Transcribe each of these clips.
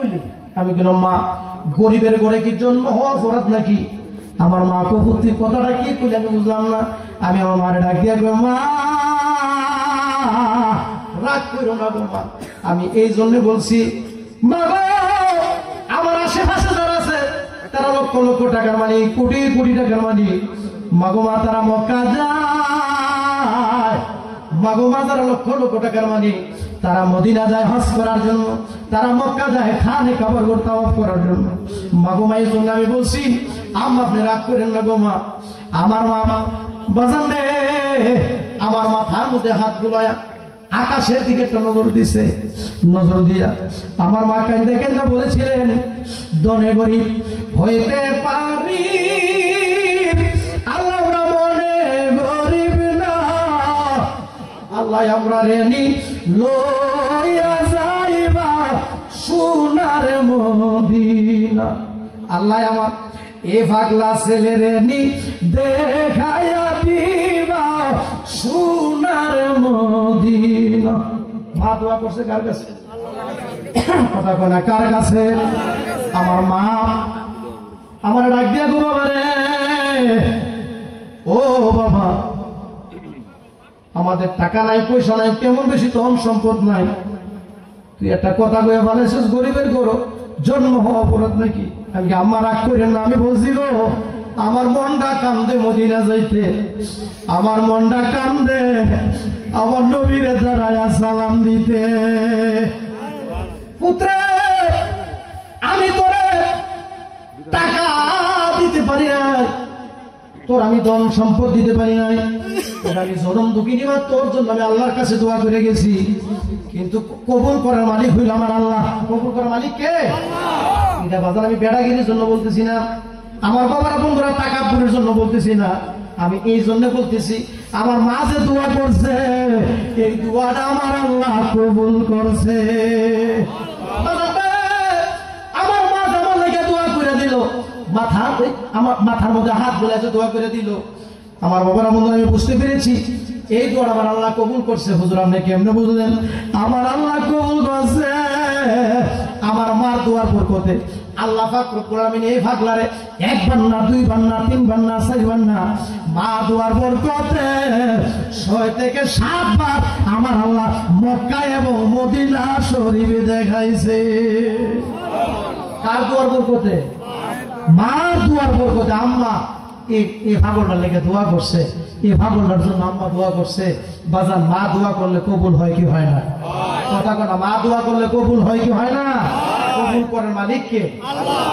কইলি? আমি কেন মা গরিবের ঘরে কি জন্ম হওয়া অপরাধ নাকি? আমার মা কপুত্রির কথাটা কি কইলে আমি বুঝলাম না। আমি আমার মারে ডাক দিয়া কই, মা রাগ করো না গো মা, আমি এই জন্য বলছি মা গো, আমার আশেপাশে যারা আছে তারা লক্ষ লক্ষ টাকার মালিক, কোটি কোটি টাকার মালিক। মাগো মা তারা মক্কা যায়, মাগো মা তারা লক্ষ লক্ষ টাকার মালিক, তারা মদিনা যায় হজ করার জন্য, তারা মক্কা যায় খানে কাবার তাওয়াফ করার জন্য। মাগো মা এই জন্য আমি বলছি আম্মা আপনি রাগ করেন না গো মা। আমার মা বাজান রে, আমার মাথার মধ্যে হাত বুলায়া আকাশের দিকে একটা নজর দিছে, নজর দিয়া আমার মা কান্দে কান্দে বলেছিলেন, দনে গরিব হইতে পারি, আল্লাহ মনে গরিব না, আল্লাহ আমরা রেনি লইয়া যাইবা সোনার মদিনা। আল্লাহ আমার এ পাগলা ছেলে রেনি দেখাইয়া দিবা সোনার মদিনা। মা দোয়া করছে কার কাছে? কথা কয় না, কার কাছে? আমার মা আমার ডাক দিয়া গো বাবা রে, ও বাবা আমাদের টাকা নাই পয়সা নাই, কেমন বেশি ধন সম্পদ নাই, তুই একটা কথা কয়ে বলেছিস গরিবের করো জন্ম হওয়া অপরাধ নাকি? আমি আম্মা রাগ করেন না, আমি বলছি গো আমার মনটা কান্দে মদিনা যাইতে, আমার মনটা কান্দে আমার নবীরে দাঁড়ায়া সালাম দিতে। পুত্রে আমি তোরে টাকা দিতে পারি না, তোর আমি ধন সম্পদ দিতে পারি নাই, তোর আমি জনম দুঃখিনী, তোর জন্য আমি আল্লাহর কাছে দোয়া করে গেছি, কিন্তু কবুল করার মালিক হইল আমার আল্লাহ। কবুল করার মালিক কে? এটা বাজার আমি বেড়াগিরির জন্য বলতেছি না, আমার বাবার বন্ধুরা টাকা পুরের জন্য বলতেছি না, আমি এই জন্য বলতেছি আমার মা যে দোয়া করছে এই দোয়াটা আমার আল্লাহ কবুল করছে। আমার মা আমার লেগে দোয়া করে দিল, আমার মাথার মধ্যে হাত বোলাতে দোয়া করে দিল, আমার বাবারা বন্ধু আমি বুঝতে পেরেছি এই দোয়া আমার আল্লাহ কবুল করছে। হুজুর আপনি কেমনে বুঝলেন? আমার আল্লাহ কবুল করছে আমার মার দোয়ার বরকতে। আল্লাহ পাক রব্বুল আমিন এই পাগলারে একবার না, দুইবার না, তিনবার না, চারবার না, মা দোয়ার বরকতে 6 থেকে 7 বার আমার আল্লাহ মক্কা এবং মদিনা শরীফে দেখাইছে। কার দোয়ার বরকতে? মা দোয়ার বরকতে। আম্মা এই পাগলটার লেগে দোয়া করছে, এই পাগলটার জন্য আম্মা দোয়া করছে। বাজান মা দোয়া করলে কবুল হয় কি হয় না? কথা কথা, মা দোয়া করলে কবুল হয় কি হয় না? কবুল করার মালিক কে?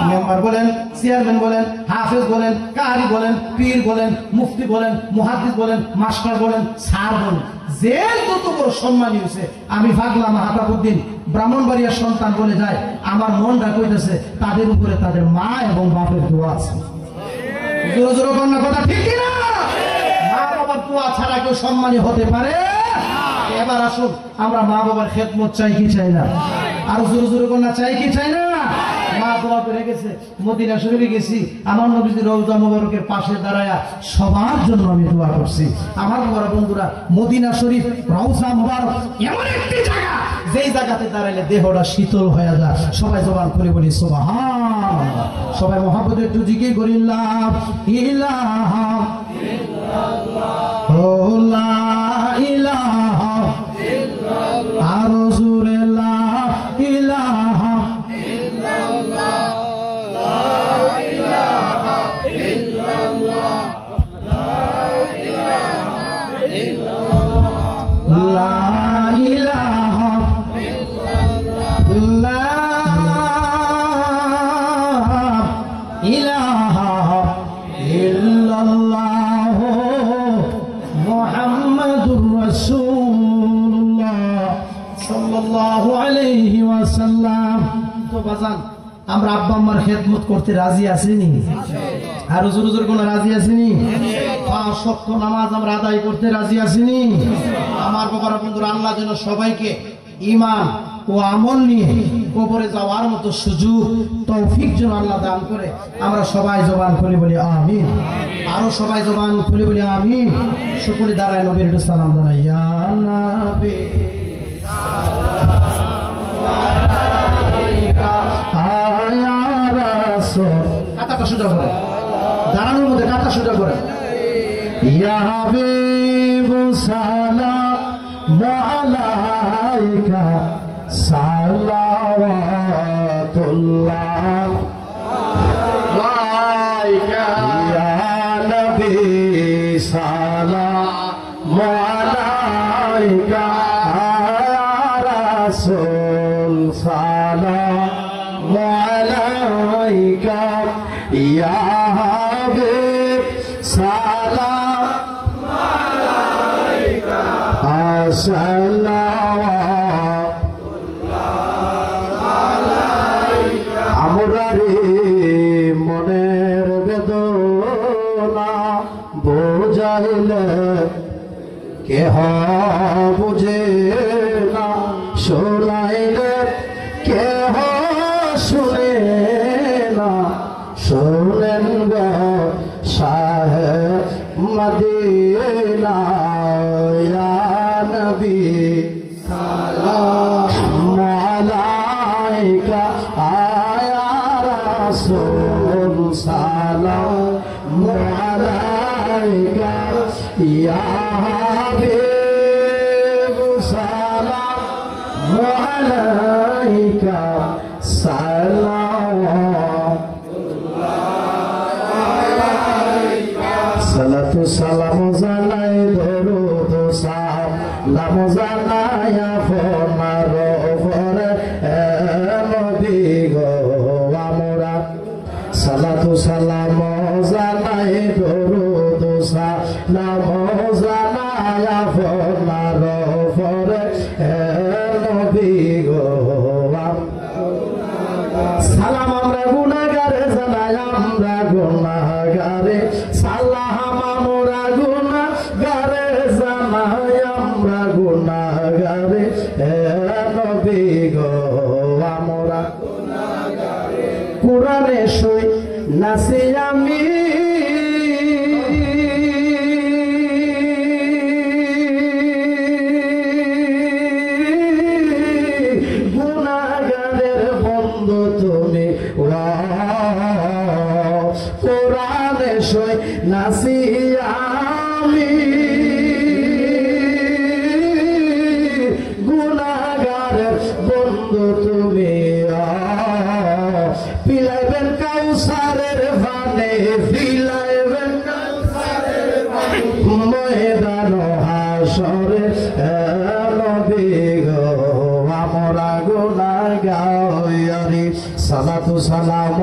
মেম্বার বলেন, চেয়ারম্যান বলেন, হাফেজ বলেন, কারি বলেন, পীর বলেন, মুফতি বলেন, মুহাদ্দিস বলেন, মাস্টার বলেন, স্যার বলেন, যে যত বড় সম্মানী হয়েছে, আমি ভাগলাম মাহতাবুদ্দিন ব্রাহ্মণবাড়িয়ার সন্তান বলে যায়, আমার মনটা কইতেছে তাদের উপরে তাদের মা এবং বাপের দোয়া আছে। জোরে জোরে কন্যা কথা ঠিক কিনা? মা বাবার দোয়া ছাড়া কেউ সম্মানী হতে পারে? এবার আসুন আমরা মা বাবার খেদমত চাই কি চাই না? আর জোরে জোরে কন্যা চাই কি চাই না? মা দোয়া করে গেছে, মদিনা শরীফে গেছি, আমার নবীজি রওজা মোবারকের পাশে দাঁড়ায়া সবার জন্য আমি দোয়া করছি। আমার বড় বন্ধুরা, মদিনা শরীফ রওজা মোবারক এমন একটি জায়গা যেই জায়গাতে দাঁড়াইলে দেহটা শীতল হয়ে যায়। সবাই জবান করে বলি সুবহানাল্লাহ। সবাই মহব্বতে একটু জিকির করি লা ইলাহা ইল্লাল্লাহ, লা ইলাহা ইল্লাল্লাহ, আর জোরে লা ইলাহা ইল্লাল্লাহ, লা ইলাহা ইল্লাল্লাহ, লা ইলাহা ইল্লাল্লাহ, লা ইলাহা ইল্লাল্লাহ, লা ইলাহা ইল্লাল্লাহ, মুহাম্মাদুর রাসূলুল্লাহ সাল্লাল্লাহু আলাইহি ওয়াসাল্লাম। তো বাজান আমরা আব্বা আম্মার খেদমত করতে রাজি আছিনি? আর হুজুর হুজুর কোন রাজি আছিনি? 5 ওয়াক্ত নামাজ আমরা আদায় করতে রাজি আছিনি? আমার বাবারা বন্ধুরা, আল্লাহ যেন সবাইকে ঈমান ও আমল নিয়ে কবরে যাওয়ার মতো সুযোগ তৌফিক যেন আল্লাহ দান করে। আমরা সবাই জবান খুলে বলি আমিন। আরো সবাই জবান খুলে বলি আমিন। সকলে দাঁড়ায় নবীর সালাম জানাই, ইয়া নবী সালাম আলাইকা। সোজা করে, দাঁড়ানোর মধ্যে কাঁধটা সোজা করে। ইয়া হাবিবু সালাম আলাইকা সালাওয়াতুল্লাহ আলাইকা ইয়া নবী সালাম আলাইকা ইয়া রাসূল সালাম আলাইকা ইয়া হাবিব সালাম আলাইকা আমরা রে মনের বেদনা বোঝাইলে কেহ বুঝে না, শোনাইলে কেহ শুনে না, শোনেন গো শাহে মদিনা ইয়া নবী সালাম আলাইকা ইয়া রাসূল সালাম আলাইকা ইয়া হাবিব সালাম আলাইকা সালাতু সালাম জানাই দরুদ সালাম জানাই আপনার উপরে নবী গো আমরা সালাতু সালাম জানাই দরুদ সালাম জানাই আপনার উপরে নবী গো সালাম আমরা গুনাহগারে জানাই আমরা গুনাহগারে সালাম আমরা গুনাহগারে জানাই আমরা গুনাহগারে নবী গো আমরা গুনাহগারে কুরআনে সই নাসি আমি গুনাহগারের বন্ধু তুমি কোরআনে সই নাসি আমি গুনাহগারের বন্ধু তুমি পিলাইবেন কাউসারের পানি পিলাইবেন কাউসারের পানি ময়দান হাসরে নবী গো আমরা গুনাহগার সালাতু সালাম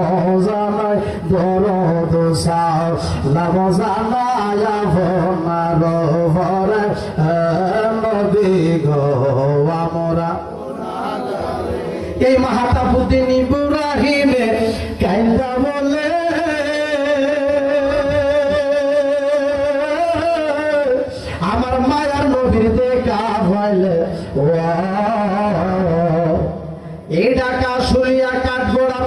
জানাই দরুদ সালাম জানাই আপনার উপরে নবী গো আমরা এই মাহাতাবুদ্দিন ইব্রাহিমে কাইন্দা বলে আমার মায়ার নবীর দেখা হইলে এই ঢাকা শুলিয়া কাঠগোড়া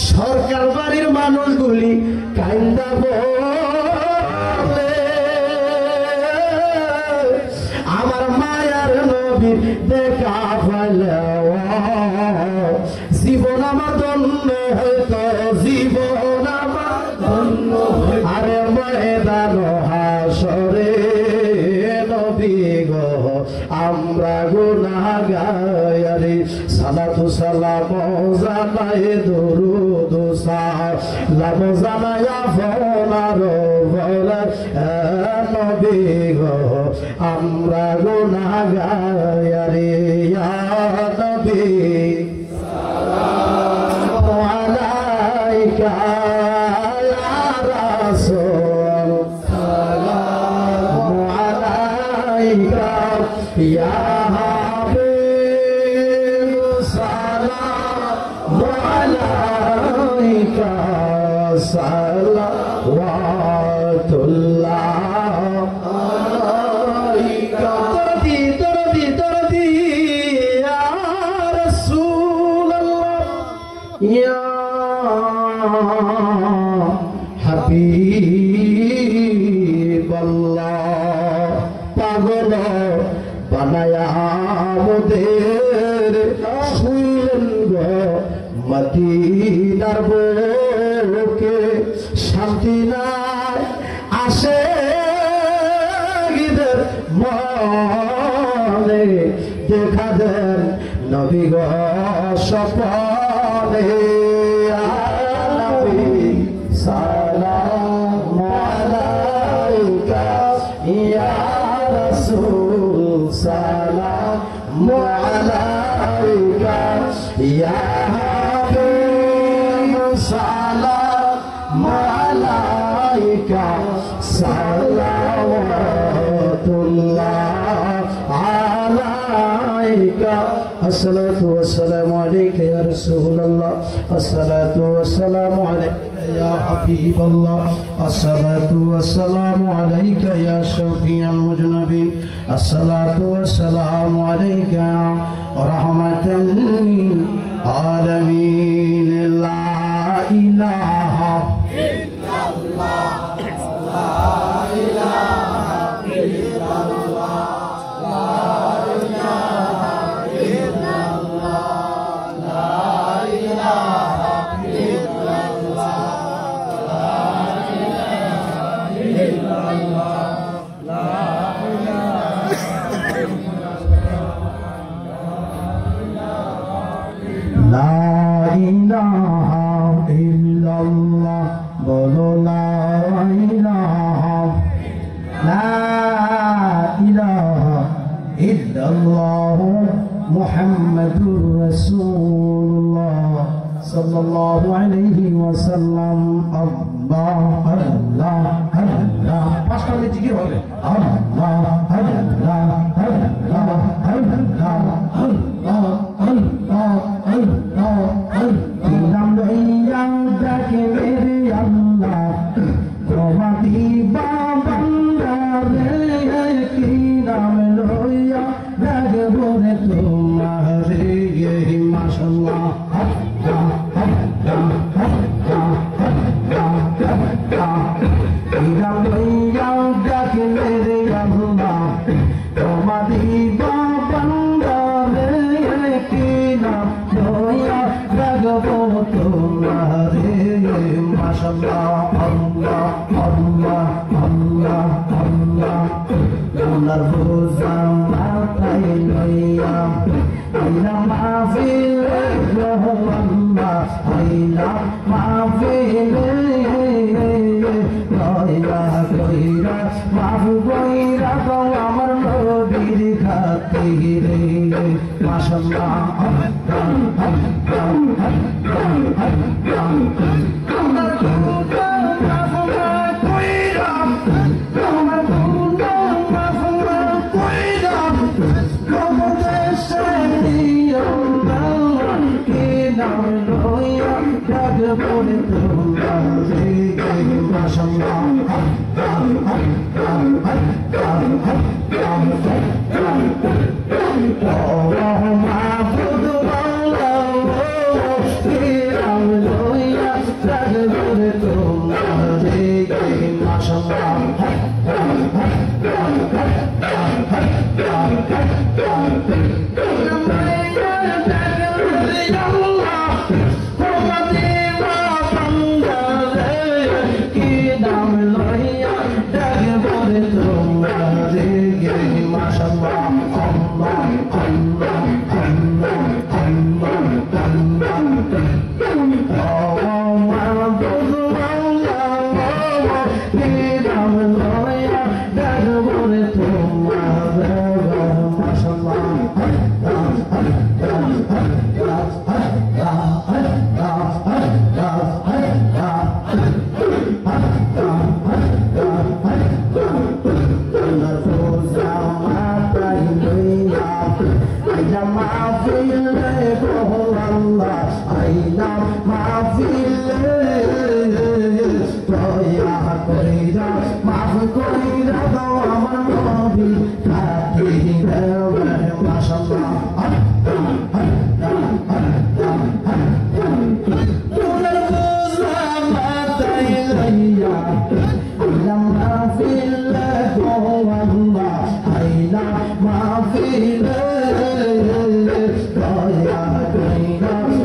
সরকার বাড়ির মানুষগুলি কাইন্দা বলে আমার মায়ার নবীর দেখা হইলে জীবন আমার ধন্য হইতো জীবন আমার ধন্য আরে ময়দান হাসরে নবী গো আমরা গুনাহগার সালাতু সালাম জানাই দরুদ সালাম জানাই আপনার উপরে নবী গো আমরা গুনাহগার ইয়া নবী Ya Habib salam alaika salawatullah alaika tardi ya Rasulullah ya Habiballah পাগল বানায়া মোদের শুইলেন গো মদিনার বুকে শান্তি নাই আসে ঈদের মনে দেখা দেন নবী গো স্বপনে নবী সালাম আলাইকা ইয়া রাসূল সালাম আলাইকা ইয়া হাবিব সালাম আলাইকা সালাওয়াতুল্লাহ আলাইকা الصلاة والسلام عليك يا رسول الله الصلاة والسلام عليك يا حبيب الله الصلاة والسلام عليك يا شفيع المذنبين الصلاة والسلام عليك يا رحمة للعالمين لا إله إلا الله لا إله إلا الله বলো লা ইলাহা ইল্লাল্লাহ মুহাম্মাদুর রাসূলুল্লাহ সাল্লাল্লাহু আলাইহি ওয়াসাল্লাম আল্লাহ আল্লাহ আল্লাহ পাঁচটা জিকির হবে আল্লাহ আল্লাহ আল্লাহ আল্লাহ আল্লাহ আল্লাহ আল্লাহ নাম লইয়া ডাকে মেরে আল্লাহ তোমাদি বাবারে কি নাম লইয়া ডাকবো রে তোমারে মাশাআল্লাহ নাম লইয়া ডাকে মেরে আল্লাহ তোমাদি বাবারে কি নাম লইয়া ডাকবো তোমারে মাশাআল্লাহ আল্লাহ আল্লাহ আল্লাহ আল্লাহ গুনার বোঝা মাথায় লইয়া আইলা মাহফিল আল্লাহ আইলা মাহফিল লইলা কইরা মাফ কইরা দাও আমার নবীর খাতিরে মাশাআল্লাহ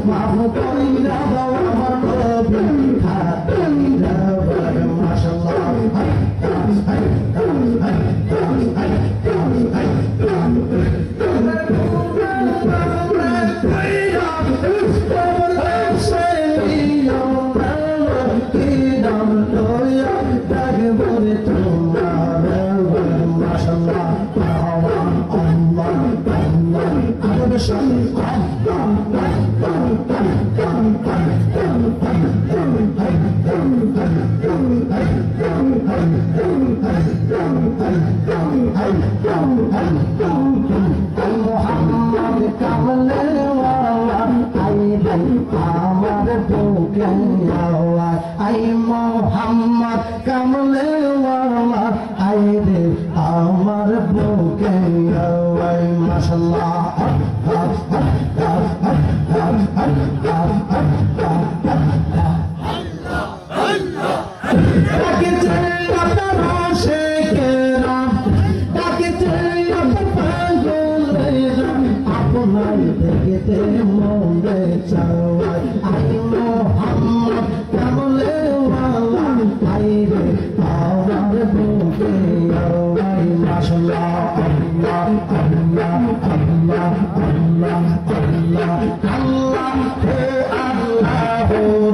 মাফ কইরা বুকে আল্লাহ আই মোহাম্মদ কামলে ওয়ালা আই রে আমার বুকে আল্লাহ মাশাআল্লাহ দেখতে মনে চাওয়াই আই মোহাম্মদ কামলে ওয়ালা আই রে আমার বুকে আল্লাহ মাশাআল্লাহ আল্লাহ আল্লাহ আল্লাহ আল্লাহ আল্লাহ আল্লাহ হে আল্লাহ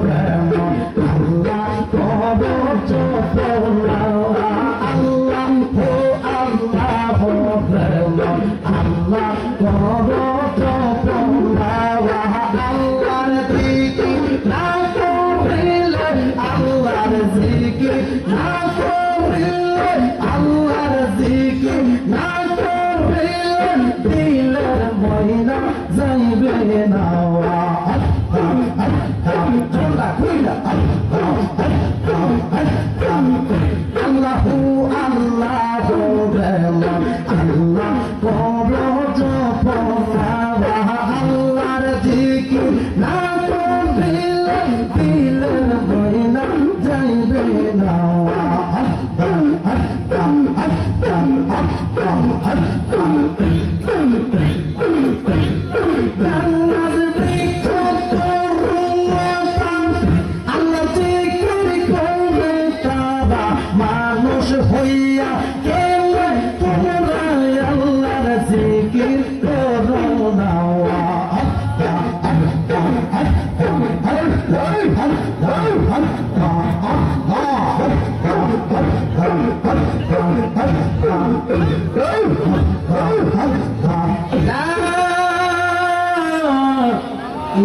রহমান আল্লাহ কবর চোপলা আল্লাহ হে আল্লাহ রহমান আল্লাহ কবর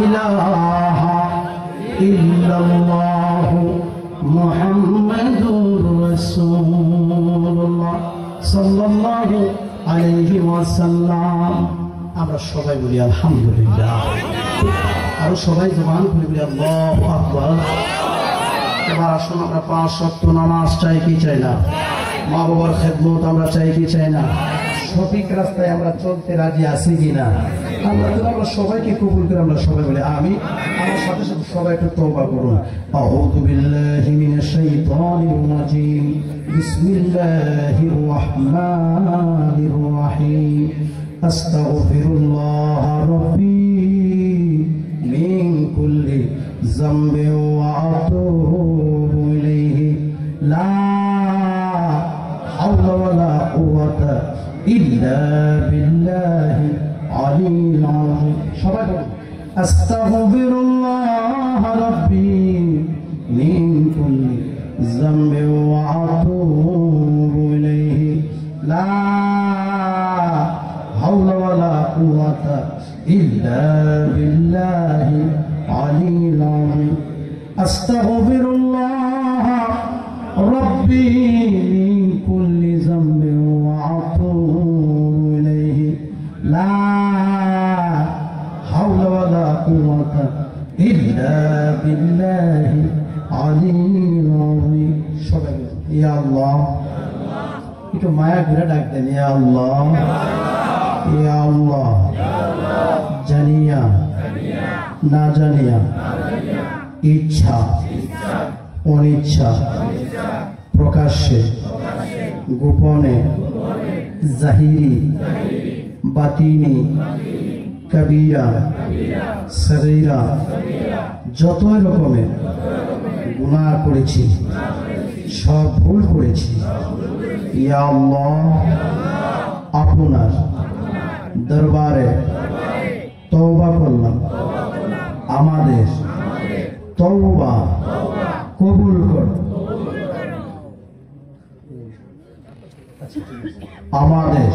ইলাহা ইল্লাল্লাহু মুহাম্মাদুর রাসূলুল্লাহ সাল্লাল্লাহু আলাইহি ওয়াসাল্লাম। আমরা সবাই বলি আলহামদুলিল্লাহ, আর সবাই জবান খুলে বলি আল্লাহু আকবার। এবার আসুন আমরা 5 ওয়াক্ত নামাজ চাই কি চাই না, মা বাবার খেদমত আমরা চাই কি চাই না, সঠিক রাস্তায় আমরা চলতে রাজি আছি কিনা, আমরা সবাইকে কবুল করে আমরা সবাই বলি আমিন। আমার সাথে সাথে সবাই একটু তওবা করুন। আউযু বিল্লাহি মিনাশ শাইতানির রাজীম, বিসমিল্লাহির রাহমানির রাহিম, আস্তাগফিরুল্লাহ রাব্বি মিন কুল্লি যামবিন ওয়া আতুবু ইলাইহি লা হাওলা ওয়ালা কুওয়াতা ইল্লা বিল্লাহি আলিল আযীম। সবাই বলুন আস্তাগফিরুল্লাহ রাব্বি মিন কুল্লি যামবিন ওয়া আতুবু ইলাইহি লা হাওলা ওয়ালা কুওয়াতা ইল্লা বিল্লাহি আলিল আযীম। আস্তাগফিরুল্লাহ রাব্বি মিন কুল্লি যামবিন ওয়া আতুবু ইলাইহি লা হাওলা ওয়ালা কুওয়াতা ইল্লা বিল্লাহি আলিল আযীম। সবাই ইয়া আল্লাহ, একটু মায়া করে ডাক দেন ইয়া আল্লাহ, ইয়া আল্লাহ। জানিয়া না জানিয়া, ইচ্ছা অনিচ্ছা, প্রকাশ্যে গোপনে, জাহিরি বাতিনি, কবিরা সগীরা, যত রকমের গুনাহ করেছি, সব ভুল করেছি, ইয়া আল্লাহ আপনার দরবারে তওবা করলাম, আমাদের তওবা কবুল কর, আমাদের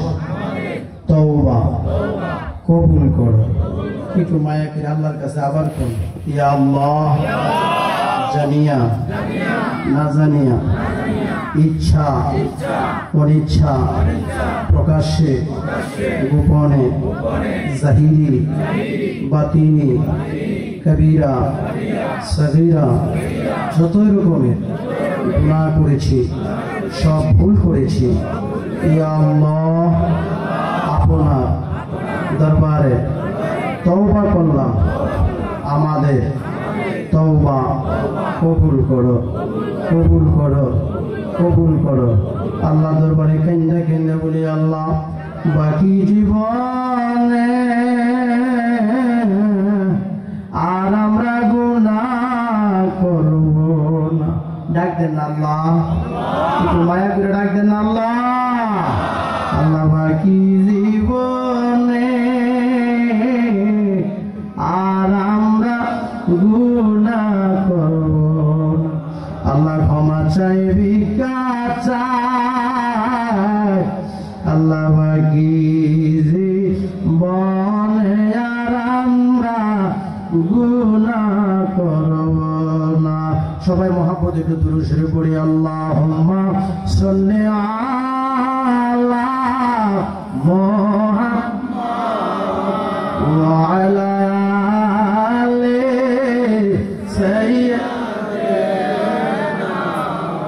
তওবা কবুল কর। একটু মায়া করে আল্লাহর কাছে আবার কর, ইয়া আল্লাহ জানিয়া না জানিয়া, ইচ্ছা অনিচ্ছা, প্রকাশ্যে গোপনে, জাহিরি বাতিনি, কবিরা সাগীরা যতই রকমের গুনাহ করেছি, সব ভুল করেছি, ইয়া আল্লাহ আপনার দরবারে তওবা করলাম, আমাদের তওবা কবুল করো, কবুল করো, কবুল করো। আল্লাহ দরবারে কেন্দে কেন্দে বলি, আল্লাহ বাকি জীবনে আর আমরা গুনাহ করব না। ডাক দেন আল্লাহ, একটু মায়া করে ডাক দেন আল্লাহ। আল্লাহ বাকি জীবনে আর আমরা গুনাহ করব না। আল্লাহ ক্ষমা চাই, ভিক্ষা চাই, আল্লাহ বাকি জীবনে আর আমরা গুনাহ করব না। সবাই মহব্বতে একটু দুরূদ শরীফ পড়ি। আল্লাহুম্মা সাল্লি আলা মুহাম্মাদ ওয়া আলা আলি সাইয়্যিদিনা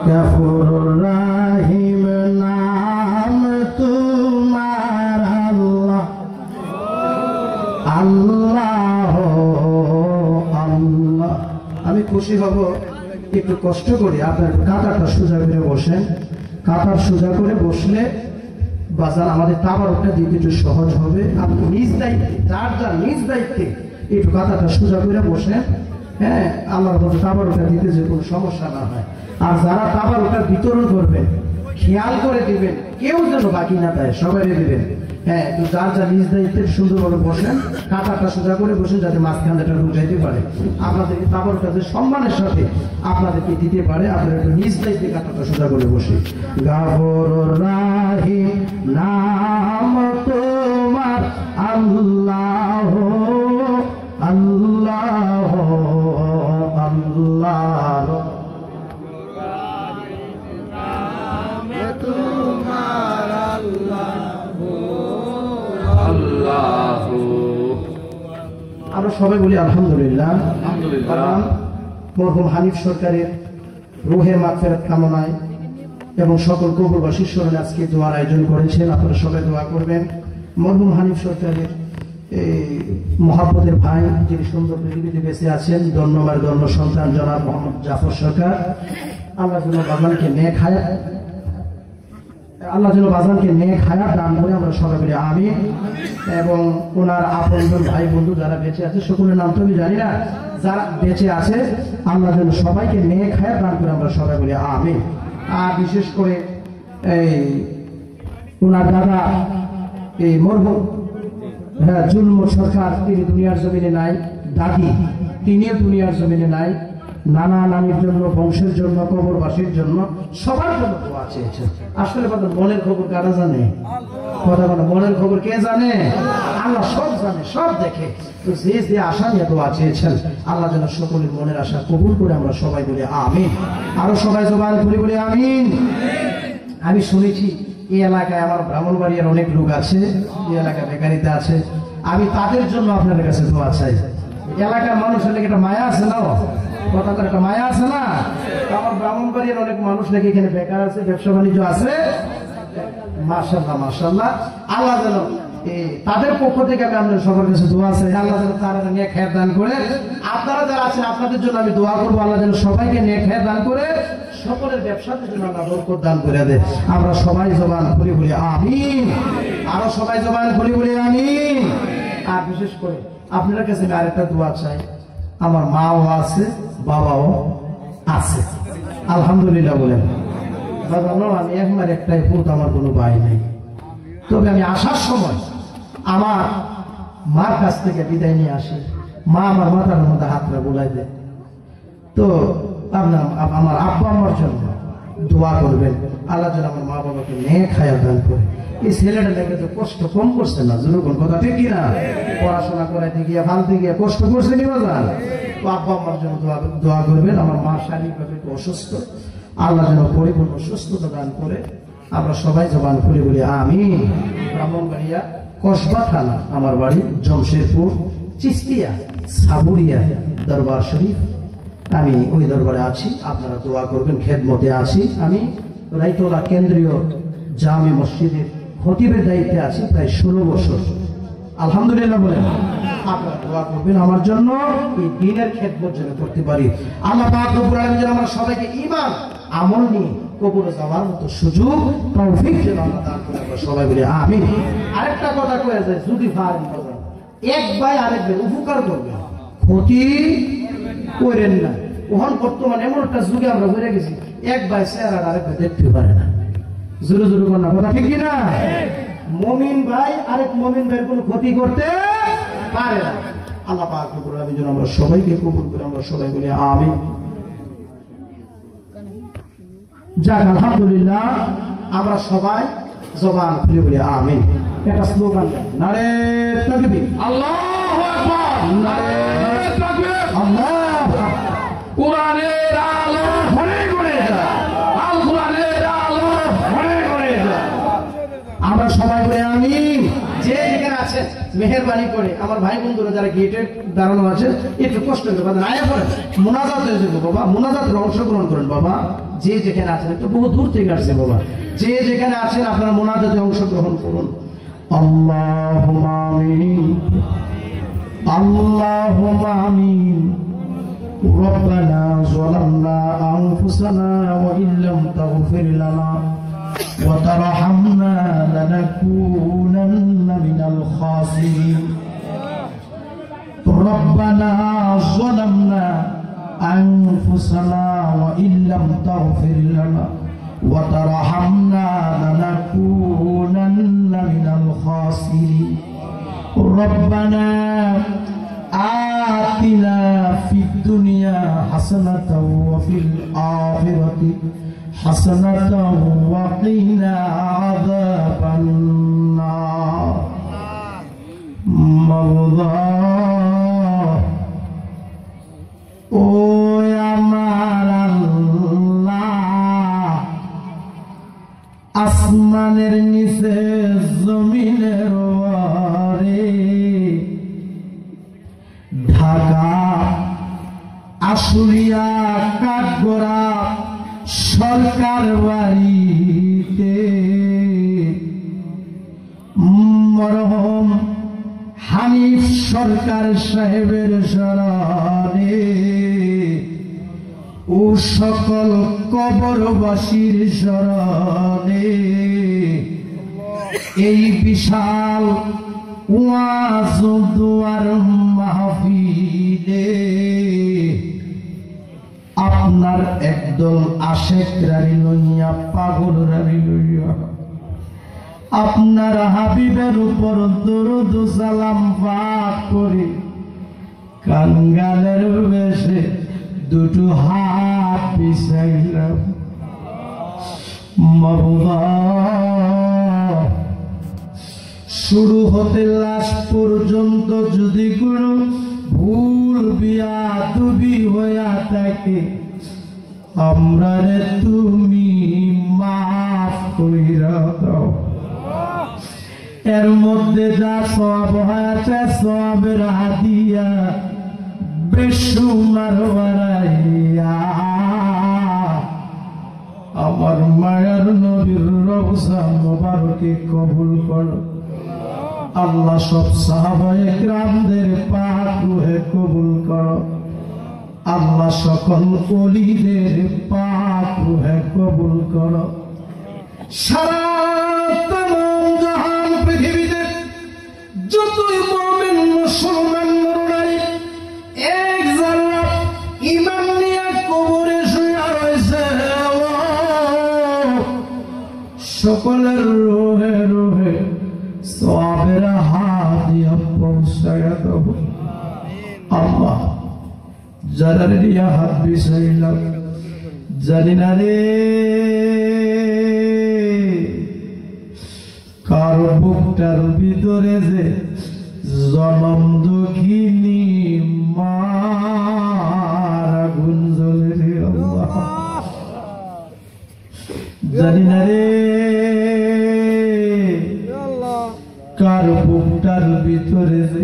গফুরুর রহিম। নাম তোমার আল্লাহ, আল্লাহ আল্লাহ। আমি খুশি হব একটু কষ্ট করি, আপনার কাঁটাটা সোজা করে বসেন। কাঁটার সোজা করে বসলে বাজার আমাদের তাবারকটা দিতে একটু সহজ হবে। আপনি নিজ দায়িত্বে, যার যার নিজ দায়িত্বে একটু কাঁটাটা সোজা করে বসেন। হ্যাঁ, আমার মতো তাবারকটা দিতে যে কোনো সমস্যা না হয়। আর যারা তাবারকটা বিতরণ করবেন খেয়াল করে দিবেন, কেউ যেন বাকি না দেয়, সবাই দিবেন। হ্যাঁ, তো যার যার নিজ দায়িত্বে সুন্দরভাবে বসেন, কাঁটাটা সোজা করে বসেন, যাতে মাঝখানটা ঢুকাইতে পারে। আপনাদেরকে তাবারকটা যে সম্মানের সাথে আপনাদেরকে দিতে পারে, আপনারা একটু নিজ দায়িত্বে কাঁটাটা সোজা করে বসে। গাফুরুর রাহিম নাম তোমার আল্লাহ, আল্লাহ আল্লাহ। আমরা সবাই বলি আলহামদুলিল্লাহ। মরহুম হানিফ সরকারের রুহে মাগফিরাত কামনায় এবং সকল কবরবাসীর স্মরণে আজকে দোয়ার আয়োজন করেছেন। আপনারা সবাই দোয়া করবেন। মরহুম হানিফ সরকারের এই মহাব্বতের ভাই, যিনি সুন্দর পৃথিবীতে বেঁচে আছেন, ধন্যবাদ ধন্য সন্তান জনাব মোহাম্মদ জাফর সরকার। আল্লাহ যেন বাজানকে নেক হায়াত, আল্লাহ যেন বাজানকে নেক হায়াত দান করে, আমরা সবাই বলি আমিন। এবং ওনার আপনজন ভাই বন্ধু যারা বেঁচে আছে, সকলের নাম তো আমি জানি না, যারা বেঁচে আছে আল্লাহ যেন সবাইকে নেক হায়াত দান করে, আমরা সবাই বলি আমিন। আর বিশেষ করে এই ওনার দাদা এই মরহুম জুলম সরকার, তিনি দুনিয়ার জমিনে নাই। দাদি, তিনিও দুনিয়ার জমিনে নাই। নানা নানির জন্য, বংশের জন্য, কবরবাসীর জন্য, সবার জন্য দোয়া চেয়েছেন। আসলে মনের খবর কারা জানে? কথা বলে, মনের খবর কে জানে? আল্লাহ সব জানে, সব দেখে। তো যে যে আশা নিয়ে দোয়া চেয়েছেন, আল্লাহ যেন সকলের মনের আশা কবুল করে, আমরা সবাই বলি আমিন। আরো সবাই জবান খুলে বলি আমিন। আমি শুনেছি এই এলাকায় আমার ব্রাহ্মণবাড়িয়ার অনেক লোক আছে, এই এলাকায় বেকারিতে আছে। আমি তাদের জন্য আপনাদের কাছে দোয়া চাই। এলাকার মানুষের নাকি একটা মায়া আছে না, কথা করে একটা মায়া আছে না? আমার ব্রাহ্মণবাড়িয়ার অনেক মানুষ নাকি এখানে বেকার আছে, ব্যবসা বাণিজ্য আছে। মাশাআল্লাহ মাশাআল্লাহ। আল্লাহ যেন তাদের পক্ষ থেকে আমি আপনাদের সবার কাছে দোয়া চাই, আল্লাহ যেন তারা নেক হায়াত দান করে। আপনারা যারা আছেন, আপনাদের জন্য আমি দোয়া করবো, আল্লাহ যেন সবাইকে নেক হায়াত দান করে, সকলের ব্যবসাতে যেন আল্লাহ বরকত দান করে দেয়। আমরা সবাই জবান খুলে বলি আমিন। আরো সবাই জবান খুলে বলি আমিন। আর বিশেষ করে আপনার কাছে আমি আরেকটা দোয়া চাই। আমার মাও আছে, বাবাও আছে, আলহামদুলিল্লাহ বলেন। আমি একবার একটাই পুত, আমার কোনো ভাই নেই। তবে আমি আসার সময় আমার মার কাছ থেকে বিদায় নিয়ে আসি। মা আমার মাথার মধ্যে হাতটা বুলাই দেয়। তো আপনার আমার আব্বা আমার জন্য দোয়া করবেন, আল্লাহ যেন আমার মা বাবাকে নেক হায়াত দান করে। এই ছেলেটা দেখে তো কষ্ট কম করছে না, জনগণ কথা ঠিক কিনা? পড়াশোনা করাইতে গিয়ে ফালতে গিয়ে কষ্ট করছে নি বাজার। তো আব্বা আমার জন্য দোয়া করবেন। আমার মা শারীরিকভাবে একটু অসুস্থ, আল্লাহ যেন পরিপূর্ণ সুস্থতা দান করে। আমরা সবাই জবান খুলে বলি আমিন। ব্রাহ্মণবাড়িয়া কসবা থানা আমার বাড়ি, জমশেদপুর চিস্তিয়া সাবুরিয়া দরবার শরীফ আমি ওই দরবারে আছি, আপনারা দোয়া করবেন, খেদমতে আছি। আমি রাইতলা কেন্দ্রীয় জামে মসজিদের খতিবের দায়িত্বে আছি প্রায় 16 বছর। আলহামদুলিল্লাহ বলেন। আপনারা দোয়া করবেন আমার জন্য, এই দিনের খেদমত যেন করতে পারি। আল্লাহ পাক রব্বুল আলামিন যেন আমরা সবাইকে ঈমান আমল নিয়ে কবরে যাওয়ার মতো সুযোগ তৌফিক যেন আল্লাহ দান করেন, আমরা সবাই বলি আমিন। আরেকটা কথা কয়ে যায়, যদি পারেন এক ভাই আরেক ভাই উপকার করবেন, ক্ষতি করেন না। ওখান বর্তমানে এমন একটা যুগে আমরা বেড়ে গেছি, এক ভাই চেহারা আরেক ভাই দেখতে পারে না। জোরে জোরে কর না, কথা ঠিক কিনা? মুমিন ভাই আরেক মুমিন ভাইয়ের কোনো ক্ষতি করতে পারে না। আল্লাহ পাক রব্বুল আলামিন যেন আমরা সবাইকে কবুল করে, আমরা সবাই বলি আমিন। যাক, আলহামদুলিল্লাহ, আমরা সবাই জবান খুলে বলি আমিন। একটা স্লোগান, নারে তাকবীর, আল্লাহু আকবার, নারে তাকবীর, আল্লাহু আকবার। কোরআনের আলো ঘরে ঘরে যায়, আল কোরআনের আলো ঘরে ঘরে যায়। আমরা সবাই বলি আমিন। যে যেখানে আছেন মেহেরবানি করে আমার ভাই বন্ধুরা যারা গেটে দাঁড়ানো আছে একটু কষ্ট করে আয়া পড়ে মোনাজাত হয়ে যাবে বাবা, মোনাজাতে অংশগ্রহণ করেন বাবা। যে যেখানে আছেন, একটু বহু দূর থেকে আসছে বাবা, যে যেখানে আছেন আপনারা মোনাজাতে অংশগ্রহণ করুন। আল্লাহুম্মা আমিন, আল্লাহুম্মা আমিন। রব্বানা যালামনা আনফুসানা ওয়া ইল্লাম তাগফির লানা ওয়া তারহামনা লানাকুনান্না মিনাল খাসিরিন। রব্বানা যালামনা أنفسنا وإن لم تغفر لنا وترحمنا لنكونن من الخاسرين. ربنا آتنا في الدنيا حسنة وفي الآخرة حسنة وقنا عذاب النار. مرضى ও আমার আল্লাহ, আসমানের নিচে জমিনের ওপরে ঢাকা আশুলিয়া কাঠগড়া সরকার বাড়িতে মরহুম হানিফ সরকার সাহেবের স্মরণে ও সকল কবরবাসীর স্মরণে এই বিশাল ওয়াজ ও দুয়ার মাহফিলে আপনার একদল আশেক রানী লইয়া, পাগল রানী লইয়া আপনার হাবিবের উপর দরুদ সালাম পাঠ করে কাঙ্গালের বেশে দুটো হাত বিছাইলাম। মাওলা, শুরু হতে লাশ পর্যন্ত যদি কোনো ভুল বিয়াদবি হইয়া থাকে, আমরারে তুমি মাফ কইরা দাও। এর মধ্যে যা সওয়াব হয়েছে সওয়াবের হাদিয়া বেশুমার বাড়াইয়া আমার মায়ের নবীর রওজা মোবারকে কবুল করো। আল্লাহ সব সাহাবায়ে কিরামদের পাক রূহে কবুল করো। আল্লাহ সকল ওলিদের পাক রূহে কবুল করো। সারা তামাম জাহান পৃথিবীতে যতই মুমিন মুসলমান নরনারী এক জান্নাত ঈমান নিয়ে কবরে শুয়ে রয়েছে, সকলের রোহে রোহে সওয়াবের হাদিয়া পৌঁছায়া দেব। আল্লাহ, যারা রিয়া হাত বিছাইলাম জানি না রে কার বুকটার ভিতরে যে জনম দুঃখিনী মার আগুন জ্বলে রে আল্লাহ, জানি না রে কার বুকটার ভিতরে যে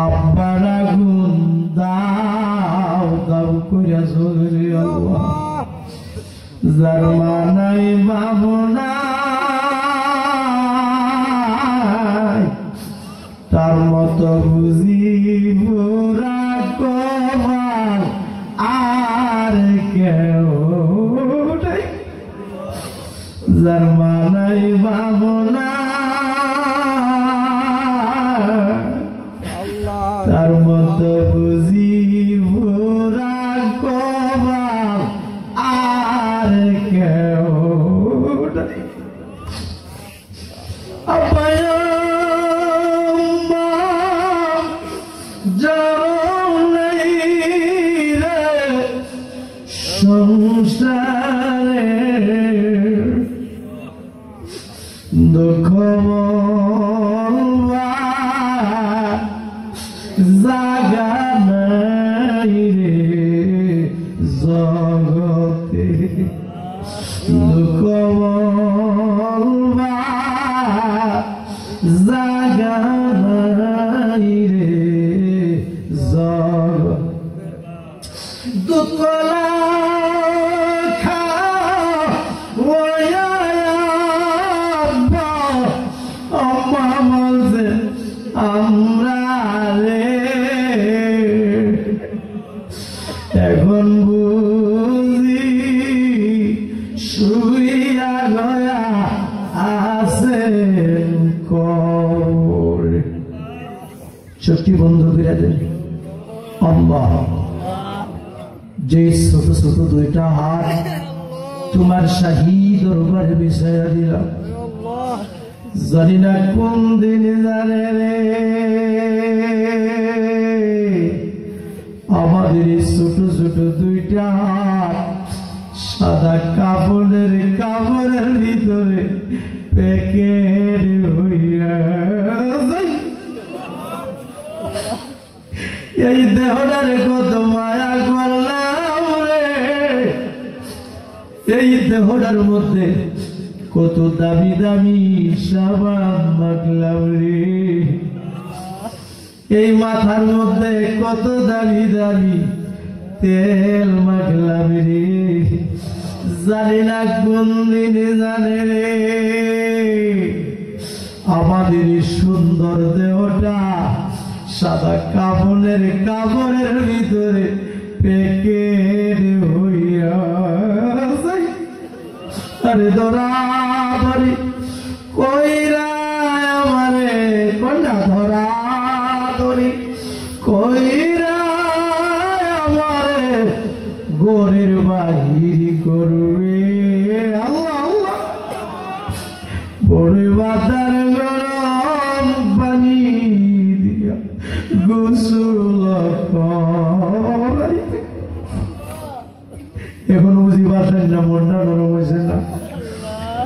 আব্বার আগুন দাও দাও কইরা চলে আল্লাহ যার মা নাই বাবু নাই তার মতো বুঝি বুড়া কমাল আর কেউ নাই যার মা নাই বাবু তার মতো বুঝি বুড়া কমাল আর কেউ নাই সংসারে দুঃখ জাগা নাই রে জগতে দুঃখ জাগা নাই রে জগত দুঃখ আমরা রে এখন বুঝি শুইয়া গয়া আছে কবরে চোখটি বন্ধ করে দেন আল্লাহ যে ছোট ছোট দুইটা হাত তোমার শাহী দরবারে বিছাইয়া দিলাম জানি না কোন দিন জানে রে আমাদের ছোট ছোট দুইটা সাদা কাপড়ের ভিতরে প্যাকেট হইয়া এই দেহটারে কত মায়া করলাম রে এই দেহটার মধ্যে কত দামি দামি সাবান মাখলাম রে এই মাথার মধ্যে কত দামি দামি তেল মাখলাম রে জানি না কোন দিনে জানে রে আমাদের সুন্দর দেহটা সাদা কাপড়ের ভিতরে প্যাকেট হইয়া আরে ধরাধরি কইরা আমারে কন্যা ধরাধরি কইরা আমারে গোরের বাহির করবে আল্লাহ আল্লাহ বড় বাতার গরম পানি দিয়া গোসল করাইতে এখন বুঝি পারছেন না মনটা নরম হয়েছে না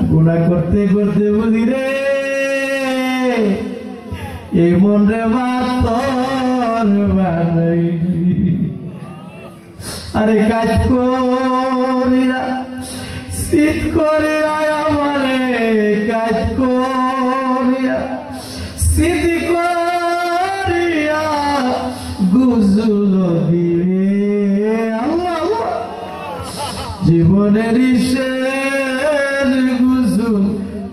গুণা করতে করতে বুঝি রে এই মন রে বাতর বানাই আরে কাজ করিয়া শীত করে আমারে কাজ করিয়া শীত করিয়া গুজল দিবে আল্লাহ জীবনের শের গুজল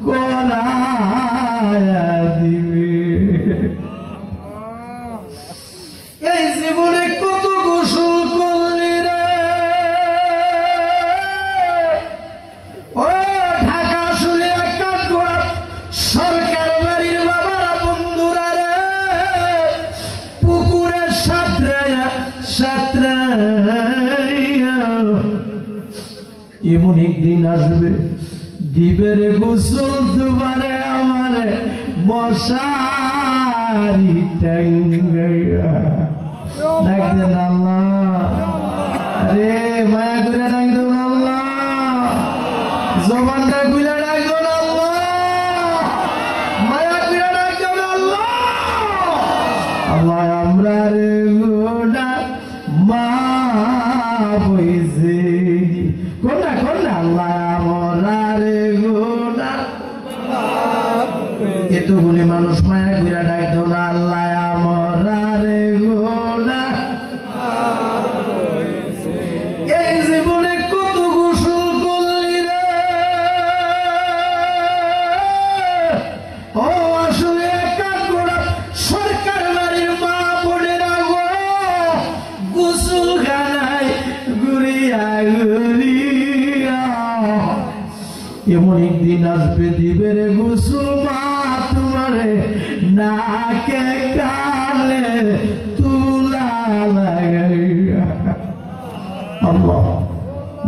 করায়া দিবে এই জীবনে কত গোসল করলি রে ও ঢাকা শুনে কাজ করা সরকার বাড়ির বাবারা বন্ধুরা রে পুকুরের সাঁতরাইয়া এমন একদিন আসবে দিবে রে গোসল দুবারে আমারে মশারি টাঙ্গাইয়া ডাক দেন আল্লাহ আরে মায়া করে ডাক দেন আল্লাহ জবানটা খুলে ডাক দেন আল্লাহ মায়া করে ডাক দেন আল্লাহ আল্লাহ আমরা রে গোটা মা বইছে কোনটা কোনটা আল্লাহ আমরা রে গোটা এতগুলি মানুষ মায়া করে ডাক দেন আল্লাহ আমরা রে গোটা এমন একদিন আসবে দিবে রে গোসল মা তোমারে নাকে কানে তুলা লাগাইয়া। আল্লাহ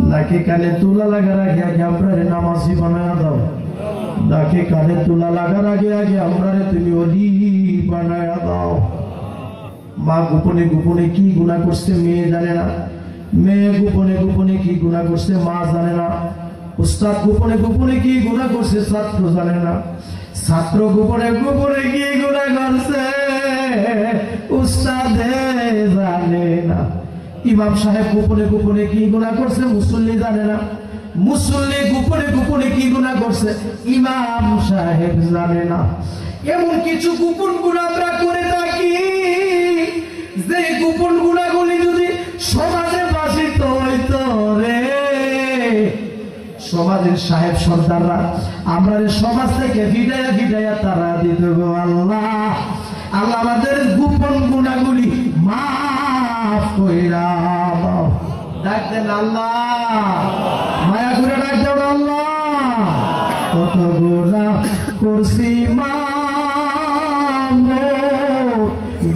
নাকে কানে তুলা লাগার আগে আগে আমরা নামাজি বানায় দাও। নাকে কানে তুলা লাগার আগে আগে আমরা তুমি অলি বানায় দাও। মা গোপনে গোপনে কি গুনাহ করছে মেয়ে জানে না, মেয়ে গোপনে গোপনে কি গুনাহ করছে মা জানে না, উস্তাদ গোপনে গোপনে কি গুনাহ করছে ছাত্র জানে না, ছাত্র গোপনে গোপনে কি গুনাহ করছে উস্তাদে জানে না, ইমাম সাহেব গোপনে গোপনে কি গুনাহ করছে মুসল্লি জানে না, মুসল্লি গোপনে গোপনে কি গুনাহ করছে ইমাম সাহেব জানে না। এমন কিছু গোপন গুনাহ আমরা করে থাকি যে গোপন গুনাহগুলি যদি সমাজে বাসিত হইতো রে, সমাজের সাহেব সর্দাররা আমরা সমাজ থেকে বিদায় বিদায় তারা দিত গো আল্লাহ। আল্লাহ আমাদের গোপন গুনাহগুলি মাফ কইরা দাও। ডাক দেন আল্লাহ, মায়া করে ডাক দেন আল্লাহ। কত গুনাহ করছি মা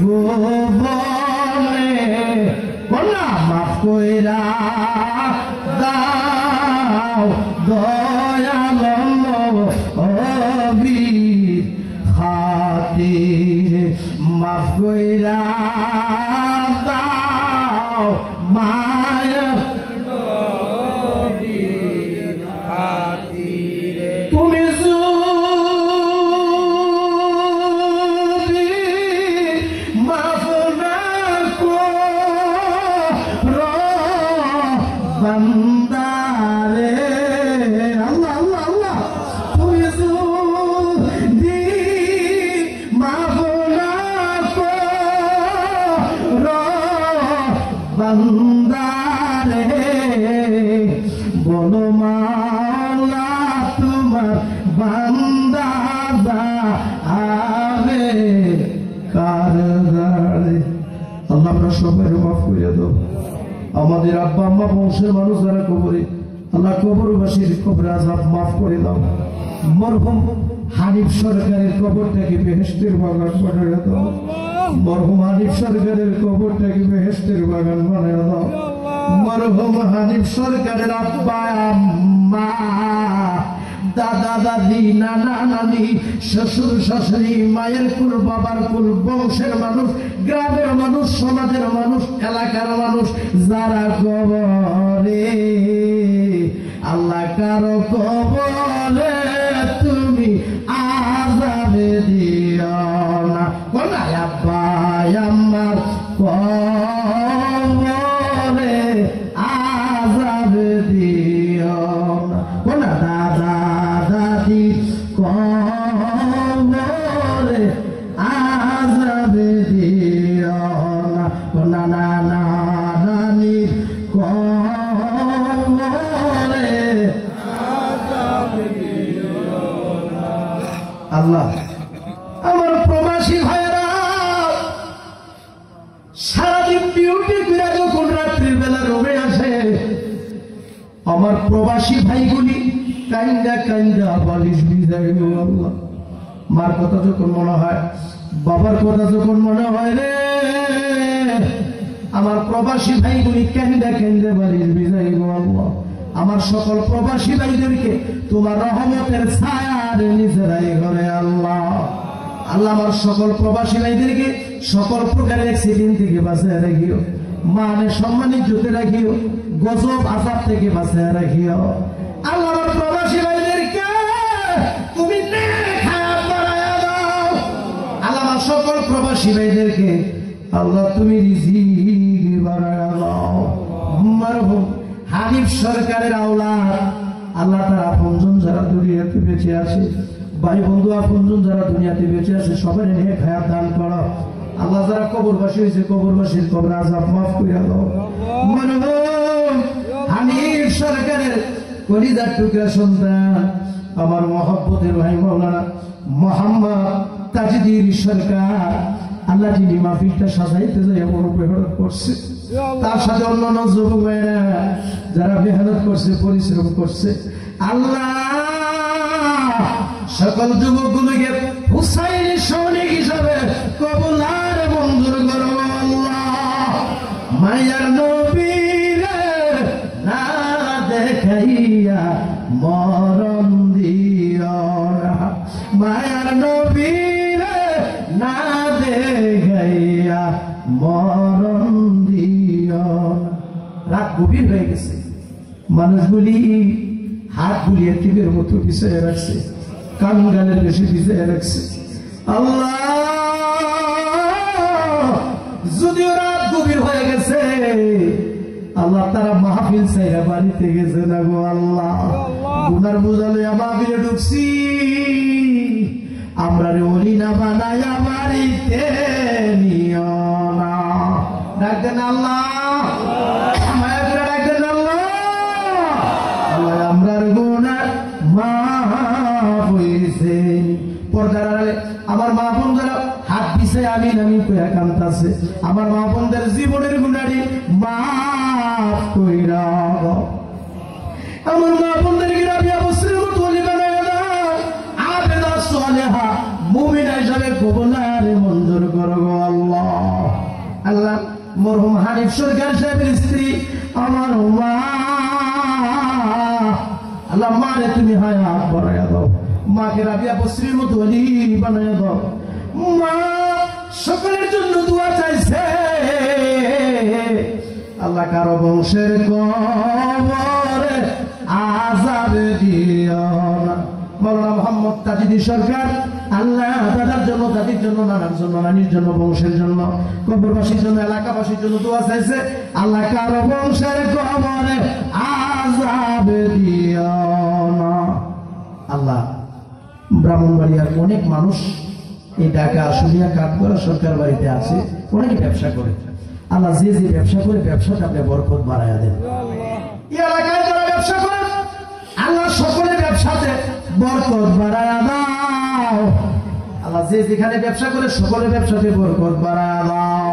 গোপনে বলা মাফ কইরা দাও দয়াল নবীর খাতিরে, মাফ কইরা দাও মায়া নবীর খাতিরে। তুমি বান্দারে আল্লাহ আল্লাহ আল্লাহ তুমি যদি মাফ না করো বান্দারে, বলো মাওলা তোমার বান্দা যাবে কারাগারে। আল্লাহ আমরা সবাই মাফ করে দাও। আমাদের আব্বা আম্মা বংশের মানুষ যারা কবরে, আল্লাহ কবরবাসীর কবরে আযাব মাফ করে দাও। মরহুম হানিফ সরকারের কবরটাকে বেহেশতের বাগান বানায় দাও। মরহুম হানিফ সরকারের কবরটাকে বেহেশতের বাগান বানায় দাও। মরহুম হানিফ সরকারের আব্বা আম্মা দাদা দাদি নানা নানি শ্বশুর শাশুড়ি মায়ের কুল বাবার কুল বংশের মানুষ গ্রামের মানুষ সমাজের মানুষ এলাকার মানুষ যারা কবরে, আল্লাহ কারো কবরে তুমি আযাবে দিও না। কোনা আব্বা আম্মার কবরে আযাবে দিও না। কোনা দাদা দাদি কবরে আযাবে দিও না। কোনা নানা নানি কবরে আযাবে দিও না। আল্লাহ আমার প্রবাসী ভাইরা সারাদিন ডিউটি করে যখন রাত্রির বেলা রোমে আসে, আমার প্রবাসী ভাইগুলি কান্দা কান্দা বালিশ ভিজায় গো আল্লাহ। মার কথা যখন মনে হয়, বাবার কথা যখন মনে হয় রে, আমার প্রবাসী ভাইগুলি কান্দা কান্দা বালিশ ভিজায় গো আল্লাহ। আমার সকল প্রবাসী ভাইদেরকে তোমার রহমতের ছায়ার নিচেরাই ঘরে আল্লাহ। আল্লাহ আমার সকল প্রবাসী ভাইদেরকে সকল প্রকারের অ্যাক্সিডেন্ট থেকে বাঁচিয়ে রাখিও, মানে সম্মানিত জুতে রাখিও, গজব আযাব থেকে বাঁচিয়ে রাখিও। আল্লাহ আমার প্রবাসী ভাইদেরকে তুমি নেক হায়াত বাড়ায়া দাও। আল্লাহ আমার সকল প্রবাসী ভাইদেরকে আল্লাহ তুমি রিজিক বাড়ায়া দাও। মরহুম হানিফ সরকারের আওলাদ আল্লাহ তার আপনজন যারা দুনিয়াতে বেঁচে আছে, ভাই বন্ধু আপনজন যারা দুনিয়াতে বেঁচে আছে সবাই নেক হায়াত দান করো। আল্লাহ যারা কবরবাসী হয়েছে কবরবাসীর কবর আযাব মাফ করে দাও। মরহুম হানিফ সরকারের কলিজার টুকরা সন্তান আমার মহব্বতের ভাই মাওলানা মোহাম্মদ তাজউদ্দিন সরকার, আল্লাহ যিনি মাহফিলটা সাজাইতে যায় এমন উপহার করছে, তার সাথে অন্যান্য যুবক ভাইরা যারা মেহনত করছে, পরিশ্রম করছে, আল্লাহ সকল যুবকগুলোকে হুসাইন সৈনিক হিসাবে কবুল আর মঞ্জুর করো আল্লাহ। মায়ার নবীরে না দেখাইয়া মরণ দিও না, মায়ার নবীরে না দেখাইয়া মরণ দিও না। রাত গভীর হয়ে গেছে, মানুষগুলি হাত বুলিয়ে তীরের মতো পিছিয়ে রাখছে, কান গালের বেশি পিছিয়ে রাখছে। আল্লাহ যদিও রাত গভীর হয়ে গেছে, আল্লাহ তারা মাহফিল চাইরা বাড়িতে গেছে না গো আল্লাহ। গুনার বোঝালে মাহফিলে ঢুকছি, আমরা রে ওলি না বানায়া বাড়িতে নিও না। ডাকতেন আল্লাহ, মায়া করে ডাকতেন আল্লাহ, আল্লাহ আমরার গুনাহ মাফ হইছে। পর্দার আড়ালে আমার মা বোনরা হাত দিছে, আমি নামি কইয়া কান্তাছে, আমার মা বোনদের জীবনের গুনাহটি মাফ কইরা দাও। আমার মা বোনদেরকে রাবিয়া বসরির মতো ওলি বানায়া দাও, আবেদা সালেহা মুমিনা হিসাবে কবুল আর মঞ্জুর করো গো আল্লাহ। আল্লাহ মরহুম হানিফ সরকার সাহেবের স্ত্রী আমার মা, আল্লাহ মারে তুমি হায়াত বাড়ায়া দাও, মাকে রাবিয়া বসরির মতো ওলি বানায়া দাও। মা সকলের জন্য দোয়া চাইছে, আল্লাহ কারো বংশের কবরে আযাব দিও না। মাওলানা মোহাম্মদ তাজিদি সরকার আল্লাহ দাদার জন্য, দাদির জন্য, নানার জন্য, নানির জন্য, বংশের জন্য, কবরবাসীর জন্য, এলাকাবাসীর জন্য দোয়া চাইছে, আল্লাহ কারো বংশের কবরে আযাব দিও না। আল্লাহ ব্রাহ্মণবাড়িয়ার অনেক মানুষ এই ঢাকা আশুলিয়া কাঠগড়া সরকার বাড়িতে আছে, অনেকে ব্যবসা করে, আল্লাহ যে যে ব্যবসা করে ব্যবসাটা আপনি বরকত বাড়াইয়া দেন। এই এলাকায় যারা ব্যবসা করে আল্লাহ সকলের ব্যবসাতে বরকত বাড়াইয়া দাও। আল্লাহ যে যেখানে ব্যবসা করে সকলের ব্যবসাতে বরকত বাড়াইয়া দাও।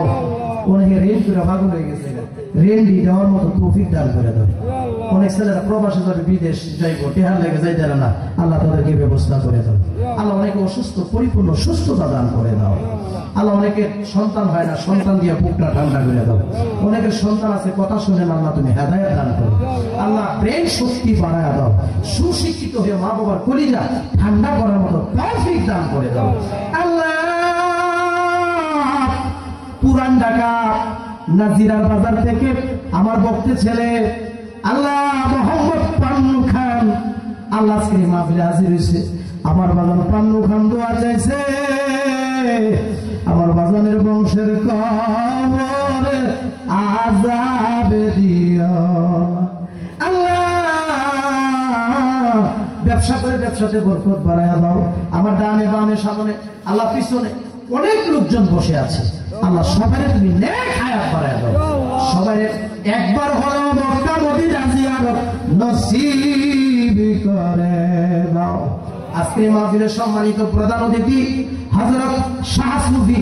অনেকে ঋণ করে ভাগ হয়ে গেছে, ঋণ দিয়ে দেওয়ার মতো তৌফিক দান করে দাও। অনেক ছেলেরা প্রবাসে যাবে, বিদেশ যাইব, টেহার লেগে যাই দেয় না, আল্লাহ তাদেরকে ব্যবস্থা করে দাও। আল্লাহ অনেকে অসুস্থ, পরিপূর্ণ সুস্থতা দান করে দাও। আল্লাহ অনেকের সন্তান হয় না, সন্তান দিয়ে বুকটা ঠান্ডা করে দাও। অনেকের সন্তান আছে কথা শুনে না, আল্লাহ তুমি হেদায়েত দান করো। আল্লাহ ব্রেন শক্তি বাড়ায়া দাও, সুশিক্ষিত হয়ে মা বাবার কলিজা ঠান্ডা করার মতো তৌফিক দান করে দাও। আল্লাহ পুরান ঢাকা নাজিরার বাজার থেকে আমার বক্তে ছেলে আল্লাহ মোহাম্মদ পান্নু খান, আল্লাহ আজকে মাহফিলে হাজির হয়েছে। আমার বাজান পান্নু খান দোয়া চাইছে, আমার বাজানের বংশের কবরে আযাব দিও আল্লাহ। ব্যবসা করে ব্যবসাতে বরকত বাড়াইয়া দাও। আমার ডানে বামে সামনে আল্লাহ পিছনে অনেক লোকজন বসে আছে, আল্লাহ সবাই তুমি নেক হায়াত বাড়াইয়া দাও। সবাই একবার হলো মক্কা মদিনা জিয়ারত নসিব করে দাও। আজকে মাহফিলের সম্মানিত প্রধান অতিথি হযরত শাহ সুফি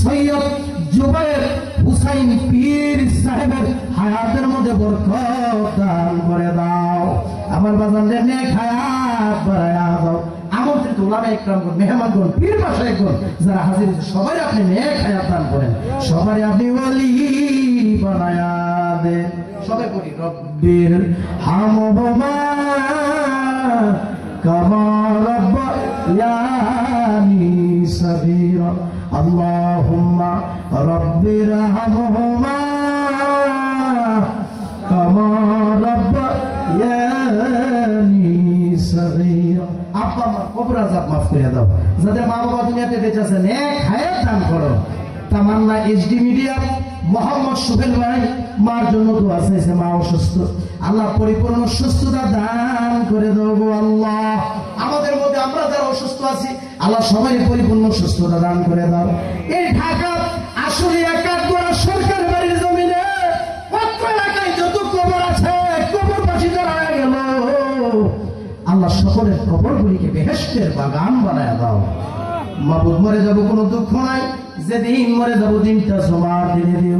সৈয়দ জুবায়ের হুসাইন পীর সাহেবের হায়াতের মধ্যে বরকত দান করে দাও। আমার বাজানদের নেক হায়াত বাড়াইয়া দাও। আমন্ত্রিত উলামা ইকরামগণ, মেহমানগণ, পীর মাশায়েখগণ যারা হাজির হয়েছে সবাই আপনি নেক হায়াত দান করেন, সবাই আপনি ওলি বানায়া দেন। সবাই বলি রব্বির হামহুমা কামা রাব্বায়ানি সাগীরা আল্লাহুম্মা রব্বির হামহুমা কামা রাব্বায়ানি সাগীরা। আব্বা আমার কবর আযাব মাফ করে দাও। যাদের মা বাবা দুনিয়াতে বেঁচে আছে নেক হায়াত দান করো। তামান্না এইচডি মিডিয়া মোহাম্মদ সুহেল ভাই মার জন্য দোয়া চাইছে, মা অসুস্থ, আল্লাহ পরিপূর্ণ সুস্থতা দান করে দেবো। আল্লাহ আমাদের মধ্যে আমরা যারা অসুস্থ আছি আল্লাহ সবাই পরিপূর্ণ সুস্থতা দান করে দাও। এই ঢাকা আশুলিয়া কাঠগড়া সরকার বাড়ির জমিনে পত্র এলাকায় যত কবর আছে, কবরবাসী যারা হয়ে গেল, আল্লাহ সকলের কবরগুলিকে বেহেশতের বাগান বানায় দাও। মাবুদ মরে যাবো কোনো দুঃখ নাই, যেদিন মরে যাবো দিনটা সবার দিনে দিও।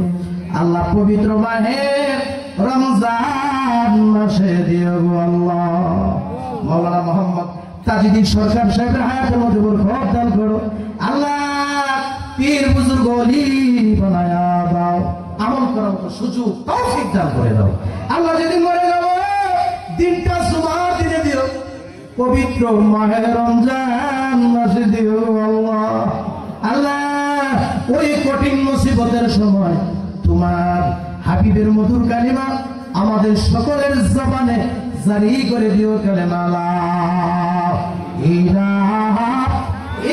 আল্লাহ পবিত্র মাহে রমজান মাসে দিও গো আল্লাহ। মাওলানা মোহাম্মদ তাজউদ্দিন সরকার সাহেবের হায়াতের মধ্যে বরকত দান করো আল্লাহ। পীর বুজুর্গ ওলি বানায়া দাও, আমল করার মতো সুযোগ তৌফিক দান করে দাও আল্লাহ। যেদিন মরে যাব দিনটা সুবহান দিনে দিও, পবিত্র মাহে রমজান মাসে দিও আল্লাহ। আল্লাহ ওই কঠিন মুসিবতের সময় তোমার হাবিবের মধুর কালিমা আমাদের সকলের জবানে জারি করে দিও, কালেমা লা ইলাহা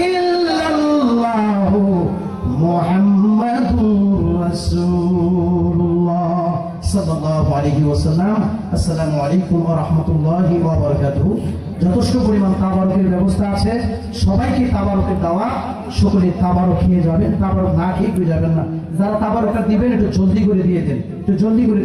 ইল্লাল্লাহু মুহাম্মাদুর রাসূলুল্লাহ সাল্লাল্লাহু আলাইহি ওয়াসাল্লাম। আসসালামু আলাইকুম ওয়া রাহমাতুল্লাহি ওয়া বারাকাতুহু। যথেষ্ট পরিমাণ তাবারকের ব্যবস্থা আছে, সবাইকে তাবারকের দেওয়া, সকলে তাবারক খেয়ে যাবেন, তাবারক না খেয়ে যাবেন না। যারা তাবারকটা দিবেন একটু জলদি করে দিয়ে দেন, একটু জলদি করে।